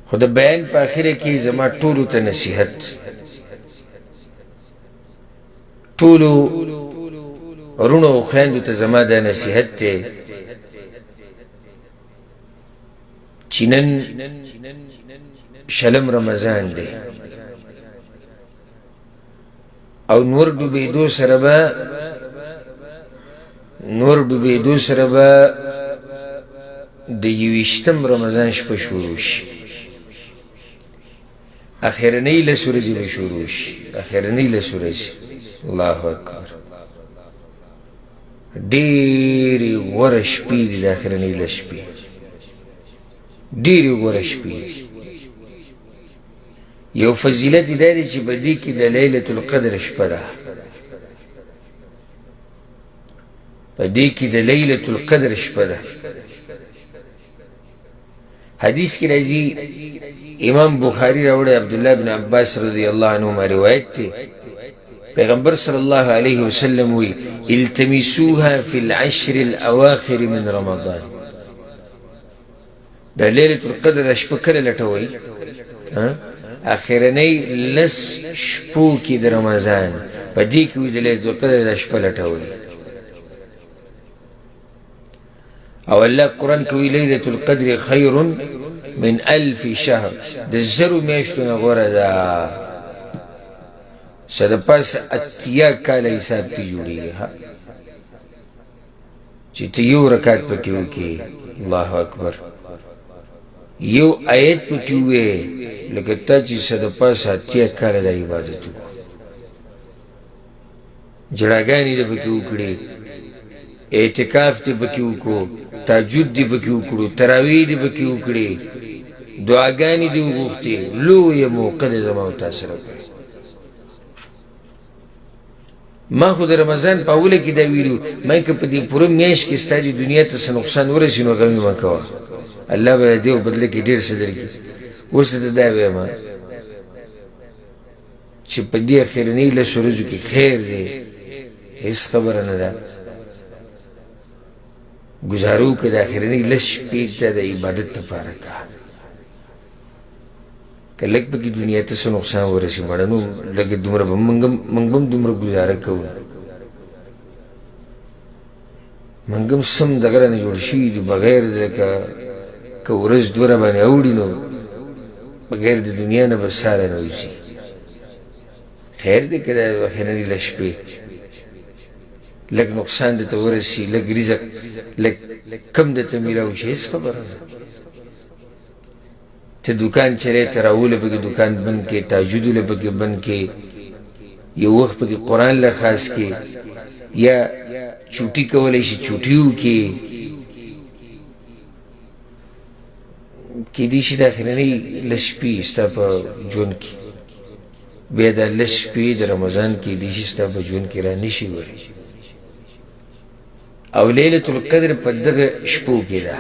خو د بیان په اخره کې زما ټولو ته نصیحت، ټولو وروڼو او خویندو ته زما دا نصیحت دی چې نن شلم رمضان دی او نور ډوبېدو سره به د 21 رمضان شپه شروع شي، اخرنۍ لس ورځې به شروع شي، اخرنۍ لس ورځې. الله اکبر، ډېرې غوره شپې دي د اخرنۍ لس شپې، ډېرې غوره شپې دي. یو فضیلت دا دی چې په دې کې د لیلة القدر شپه ده، په دې کې د لیلة القدر شپه ده. حدیث کې راځي، امام بخاری راوړی، عبدالله بن عباس رضی الله عنهما روایت دی، پیغمبر صلی الله علیه وسلم وی التمسوها فی العشر الاواخر من رمضان. دا لیلة القدر شپه کله لټوئ؟ اخرنۍ لس شپو کې د رمضان په دې کې وي د لیلة القدر دا شپه لټوئ. او الله قرآن کوي لیلة القدر خیر من 1000 شهر، د 1000 میاشتو نه غوره ده. څه د پاسه 80 کاله حساب کې جوړېږي چې ته یو رکعت پکې وکړې. الله اکبر، یو آیت پکې ووایې لکه تا چې څه د پاسه 80 کاله د عبادت وکړو. جړاګانې دې پکې وکړې، اعتکاف دې پکې وکړو، تهجد دې پکې وکړو، تراویح دې پکې وکړې، دعاګانې دې وغوښتې. لویه موقع ده زما او تا سره کوي. ما خو د رمضان په اوله کې دا ویلو، ما که په دې پوره میاشت کې ستا دې دنیا ته څه نقصان ورسي نو غمې مه کوه، الله به دې په بدله کې ډېر څه درکړي. اوس ته دا وایم چې په دې اخرنۍ لسو ورځو کې خیر دی، هېڅ خبره نه ده. ګزارو که د اخرنۍ لس شپې ته د عبادت دپاره که که لږ پکې دنیا ته څه نقصان ورسي مړه نو لږ دومره به موږ به هم دومره ګزاره کوو. موږ هم سم دغه رانه جوړ شوي دي، بغیر د لکه که ورځ دوه راباندې اوړي نو بغیر د دنیا نه به سا رانه وځي. خیر دی که د اخرنۍ لس شپې لږ نقصان درته ورسي، لږ رزق لږ کم درته میلاو شي، هېڅ خبره نه. ته دکان چلی ته راوله پکې دکان بند کې، تهجدونه پکې بند کې، یو وخت پکې قرآن له خاص کې، یا چوټي کولی شي چوټي وکړي. کیدای شي د اخرنۍ لس شپې ستا په ژوند کې، بیا دا لس شپې د رمضان کیدای شي ستا په ژوند کې را نشي وري. او لیلة القدر په دغه شپو کې ده.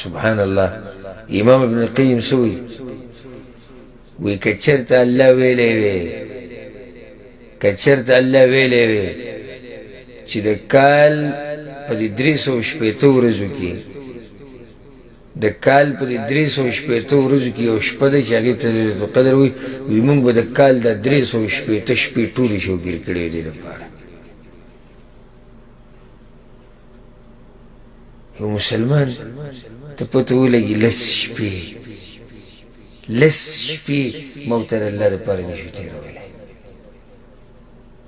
سبحان الله، امام ابن القیم سوی وی که چرته الله ویلی وی، که چرته الله ویلی وی چې د کال په دې 360 ورځو کې، د کال په دې 360 ورځو کې یو شپه ده چې هغې ته لیلة القدر وي، وی موږ به د کال دا 360 شپې ټولې شوګیر کړې دې دپاره. یو مسلمان ته پته ولګي لس شپې ما ورته د الله دپاره نشو تېرولی.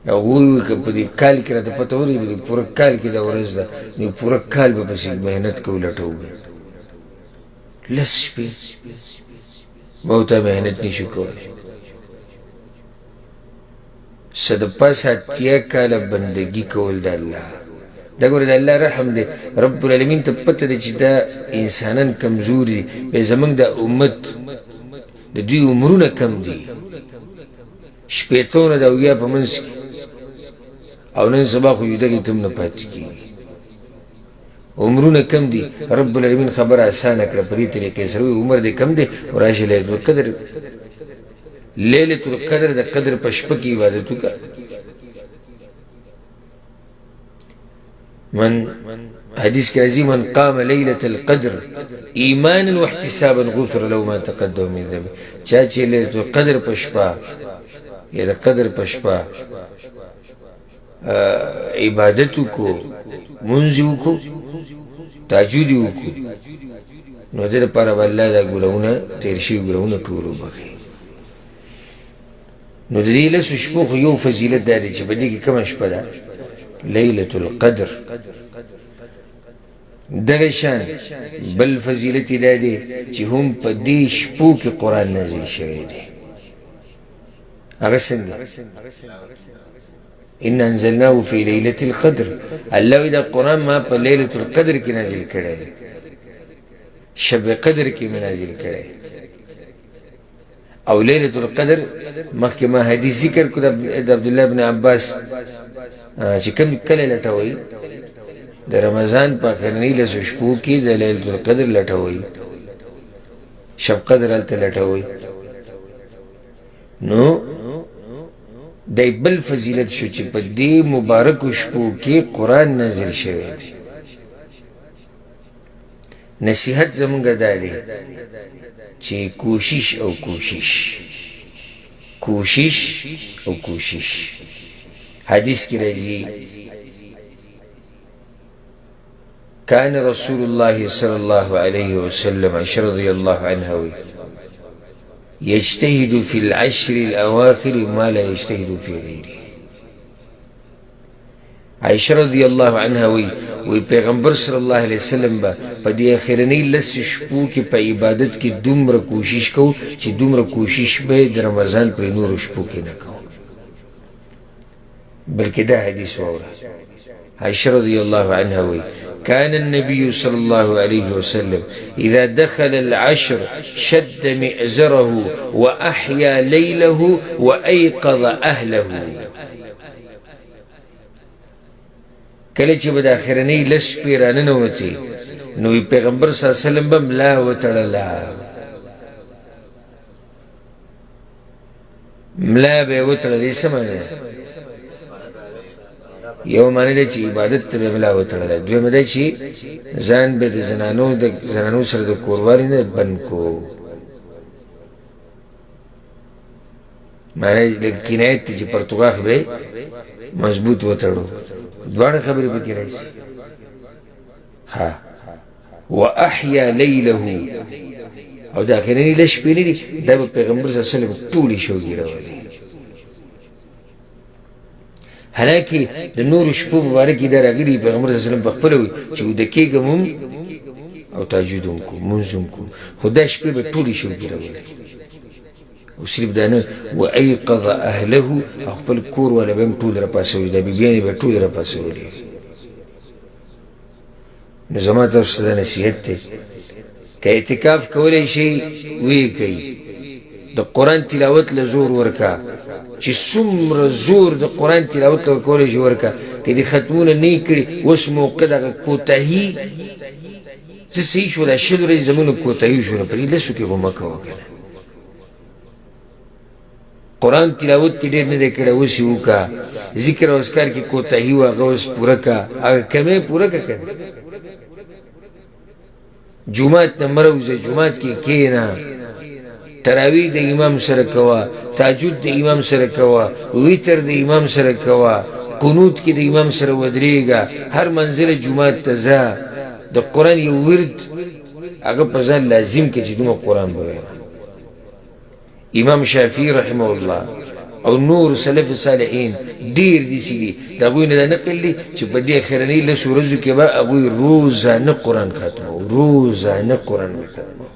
او ووایو که په دې کال کې راته پته ولګي په پوره کال کې دا ورځ ده نو پوره کال به پسې محنت کوو لټوو به. لس شپې ما ورته محنت نشو کولی. څه د پاسه 80 کاله بندګي کول د الله، دا ګوره د الله رحم دی. رب العالمین ته پته دی چې دا انسانان کمزوري دي، بیا زموږ د امت د دوی عمرونه کم دي، 80 نه د 70 په منځ کې، او نن سبا خو ویده کې تم نه پاتې کېږي، عمرونه کم دي. رب العالمین خبره اسانه کړه په دې طریقې سره، عمر دې کم دی وراشي لیلة القدر. لیلة القدر د قدر په شپه کې عبادت وکړه. من حدیث کې راځي من قام لیلة القدر ایمانا واحتسابا غفر له ما تقدم من ذنبه. چا چې لیلة القدر په شپه یا د قدر په شپه عبادت وکړو، مونځ وکړو، تهجد وکړو، نو د دې لپاره به الله دا ګناهونه تېر شوي ګناهونه ټول وبخښي. نو د دې لسو شپو خو یو فضیلت دا دی چې په دې کې کومه شپه ده؟ لیلة القدر. دغه شان بل فضیلت دا دی چې هم په دې شپو کې قرآن نازل شوی دی. هغه څنګه؟ ان انزلناه فی لیلة القدر. الله وی دا قرآن ما په لیلة القدر کې نازل کړی دی، شب قدر کې مې نازل کړی. او لیلة القدر مخکې ما حدیث ذکر کړو د عبدالله بن عباس چې کوم کله لټوي د رمضان په اخرنۍ لسو شپو کې د لیلة القدر لټوي، شب قدر هلته لټوي. نو دی بل فضیلت شو چې په دې مبارکو شپو کې قرآن نازل شوی دی. نصیحت زمونږ دا دی چې کوشش او کوشش، کوشش او کوشش. حدیث کی راځي كان رسول الله صلى الله عليه وسلم عائشة رضي الله عنها يجتهد في العشر الأواخر ما لا يجتهد في غيره. عائشة رضي الله عنها وی پیغمبر صلی الله علیه وسلم با په دې اخرنۍ لس شپو کې په عبادت کې دومره کوشش کو چې دومره کوشش به د رمضان پر نورو شپو کې نه کو. بلکې دا حدیث واوره، عائشة رضي الله عنها وی كان النبي صلى الله عليه وسلم إذا دخل العشر شد مئزره وأحيا ليله وأيقظ أهله. کله چې به د اخرنۍ لس شپې راننوتې نو پیغمبر صلی الله علیه وسلم به ملا وتړله، ملا به یې وتړله. څه معنی؟ یو معنی دی چې عبادت ته به ملا وتړله، دویمه دی چې ځان به د زنانو سره د کوروالي نه بند کو. معنی لږ کنایت دی چې پرتوغاښ به مضبوط وتړو. دواړه خبرې پکې راځي. ها واحیا لیله، او د اخرنۍ لس شپې نه دي، دا به پیغمبر صلی الله علیه وسلم ټولې شوګېرولې. حالانکه د نورو شپو مبارک کې دا راغلي پیغمبر صلی الله علیه وسلم په خپله وایي چې ویده کېږم هم او تهجد هم کوم، مونځ هم کوم، خو دا شپې به ټولې شوګېرولې. او صرف دا نه، وایقظ اهله، او خپل کور والا به هم ټول راپاڅولي، دا بیبیانې به ټول راپاڅولې. نو زما تاسو ته دا نصیحت دی، که اعتکاف کولی شئ ویې کوئ. د قرآن تلاوت له زور ورکه، چې څومره زور د قرآن تلاوت له ورکولی شي ورکه. که دې ختمونه نه یې کړي، اوس موقع دغه کوتاهي څه صحیح شو، دا شل ورځې زمونږ کوتاهي شو، نو په دې لسو کې خو مه کوه که نه. قرآن تلاوت تی ډېر نه دی کړی، اوس یې وکړه. ذکر او اذکار کې کوتاهي وه، هغه اوس پوره کړه، هغه کمی پوره کړه که نه. جومات نه مه راوځه، جومات کې کښېنه، تراویح د امام سره کوه، تهجد د امام سره کوه، ویتر د امام سره کوه، قنوت کې د امام سره ودرېږه، هر منزل جومات ته ځه. د قرآن یو ورد هغه په ځان لازم کړه چې دومره قرآن به وایه. امام شافعي رحمه الله او نور سلف صالحین ډېر داسې دي، د هغوی نه دا نقل دی چې په دې اخرنۍ لسو ورځو کې به هغوی روزانه قرآن ختمو، روزانه قرآن به ختمو.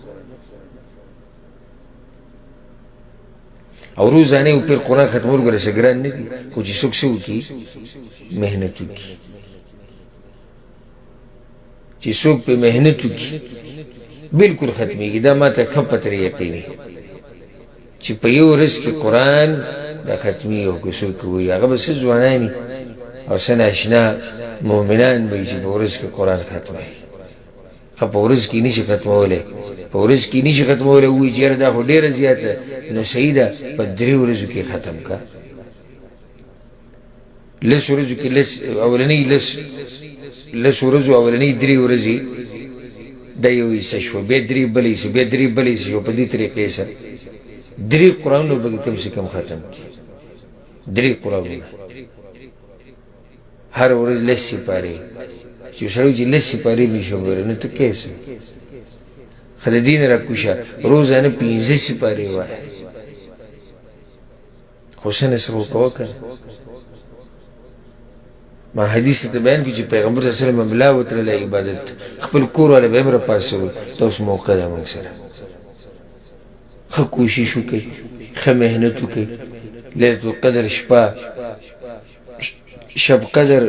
او روزانه یو پیر قرآن ختمول ګوره څه ګران نه دي، خو چې څوک څه وکړي، محنت وکړي. چې څوک پې محنت وکړي بلکل ختمېږي. دا ما ته ښه په ترې یقیني چې په یو ورځ کې قرآن دا ختمي او که څوک وایي، هغه به څه ځوانان او څه ناشنا مؤمنان به وي چې په ورځ کې قرآن ختموي. ښه په ورځ کې نشي ختمولی، په ورځ کې نشي ختمولی، ووایي چې یاره دا خو ډېره زیاته، نو صحیح ده په 3 ورځو کې ختم که. لس ورځو کې اولنۍ لس ورځو اولنۍ 3 ورځې دا یو حصه شوه، بیا درې بله حصه، بیا درې بله حصه شوه. په دې طریقې سره 3 قرآنونه به کم سے کم ختم کړي. 3 قرآنونه هر ورځ 10 سپارې. چې سړی چې 10 سپارې مې شو ګوره نو ته کیسه خو د دې نه راکوشه روزانه 15 سپارې وایه. خو څه نصر وکوه که ما حدیث ته بیان کړي چې پیغمبر صلی الله علیه وسلم ملا وتړله عبادت خپل کور والا به هم راپاڅول. دا اوس موقع ده موږ سره ښه کوشش وکړئ، ښه محنت وکړئ. لیلة القدر شپه، شب قدر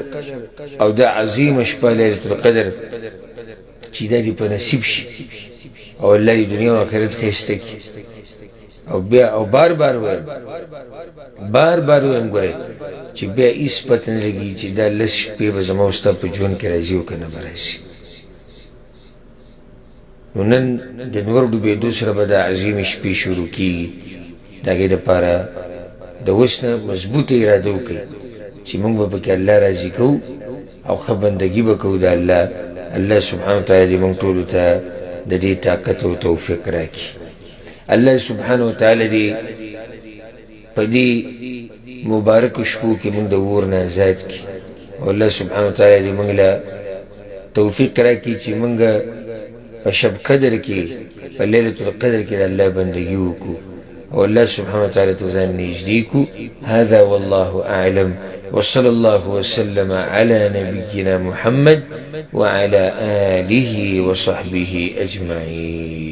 او دا عظیمه شپه لیلة القدر چې دا دې په نصیب شي او الله دې دنیا او آخرت ښایسته کړي. او بیا او بار بار وایم، بار بار وایم ګورئ چې بیا هېڅ پته نه لګي چې دا 10 شپې به زما او ستا په ژوند کې راځي او که نه به راځي. نو نن د نور ډوبېدو سره به دا عظیمې شپې شروع کېږي. د هغې دپاره د اوس نه مضبوطه اراده وکړئ چې موږ به پکې الله راضي کوو او ښه بندګي به کوو د الله. الله سبحانه وتعالی دې موږ ټولو ته د دې طاقت او توفیق راکړي. الله سبحانه وتعالی دې په دې مبارکو شپو کې موږ د اور نه آزاد کړي. او الله سبحانه وتعالی دې موږ له توفیق راکړي چې موږ په شب قدر کې په لیلة القدر کې د الله بندګي وکړو او الله سبحانه وتعالی ته ځان نږدې کړو. هذا والله أعلم وصلى الله وسلم على نبينا محمد وعلى آله وصحبه أجمعين.